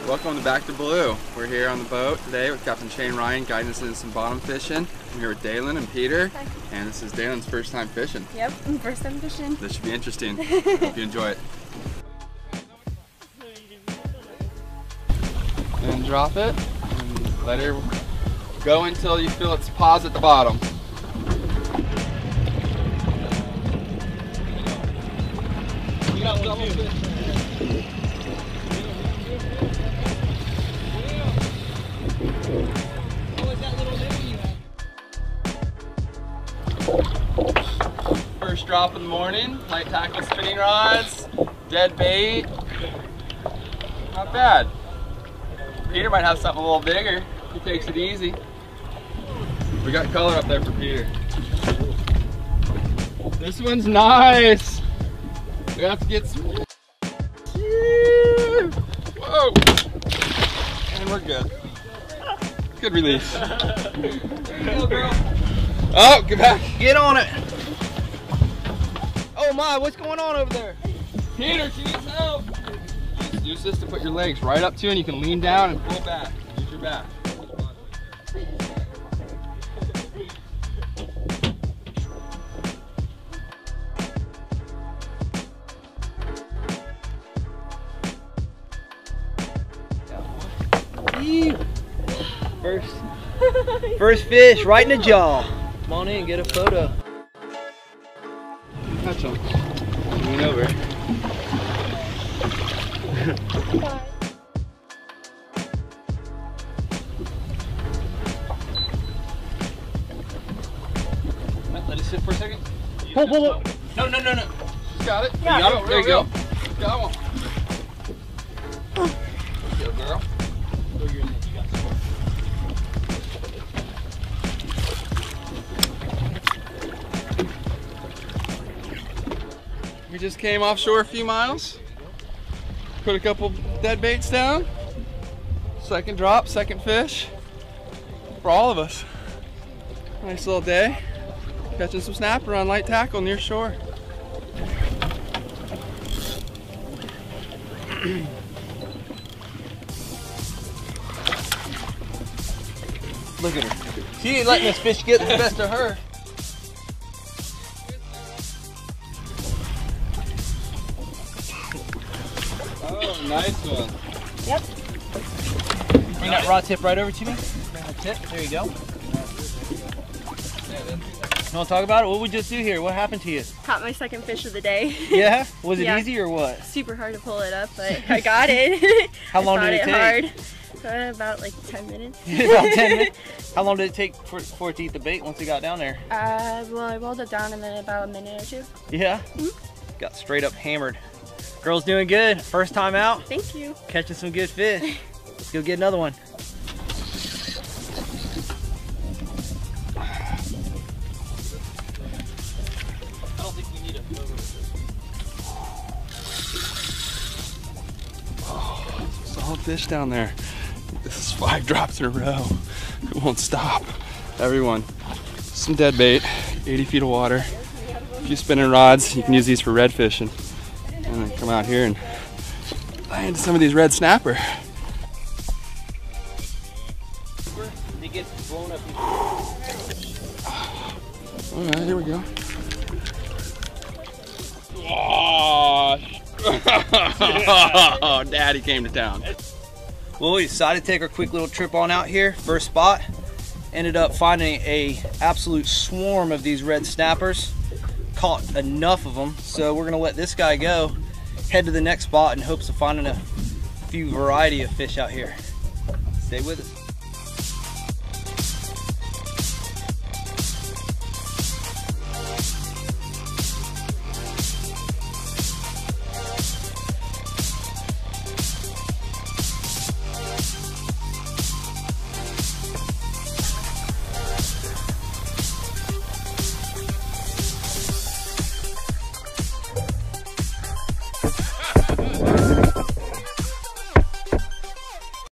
Welcome to Back to Blue. We're here on the boat today with Captain Shane Ryan guiding us into some bottom fishing. I'm here with Dalen and Peter. Hi. And this is Dalen's first time fishing. Yep, first time fishing. This should be interesting. Hope you enjoy it. And drop it and let her go until you feel its paws at the bottom. You got double fish. First drop in the morning, light tackle spinning rods, dead bait. Not bad. Peter might have something a little bigger. He takes it easy. We got color up there for Peter. This one's nice. We have to get some. Whoa! And we're good. Good release. There you go, girl. Oh, get back. Get on it. Oh my, what's going on over there? Peter, she needs help. Use this to put your legs right up to, and you can lean down and pull back. Use your back. First fish, right in the jaw. Come on in, get a photo. Touch him. Lean over. Let it sit for a second. Pull, pull it. No. She's got it. Yeah. You got it. There you go. Got one. Go, girl. We just came offshore a few miles. Put a couple dead baits down. Second drop, second fish. For all of us. Nice little day. Catching some snapper on light tackle near shore. Look at her. She ain't letting this fish get the best of her. Oh, nice one. Yep. Bring that rod tip right over to me. Bring the tip. There you go. You want to talk about it? What we just do here? What happened to you? Caught my second fish of the day. Yeah? Was it Yeah. easy or what? Super hard to pull it up, but I got it. How long did it take? Hard. About like 10 minutes. About 10 minutes? How long did it take for it to eat the bait once it got down there? Well, I rolled it down in about a minute or two. Yeah? Got straight up hammered. Girl's doing good. First time out. Thank you. Catching some good fish. Let's go get another one. I don't think we need a Solid fish down there. This is 5 drops in a row. It won't stop. Everyone, some dead bait, 80 feet of water, a few spinning rods. You can use these for red fishing. And then come out here and land some of these red snapper. It gets blown up. All right, here we go. Oh, Daddy came to town. Well, we decided to take our quick little trip on out here. First spot, ended up finding a absolute swarm of these red snappers. Caught enough of them, so we're gonna let this guy go, head to the next spot in hopes of finding a few variety of fish out here. Stay with us.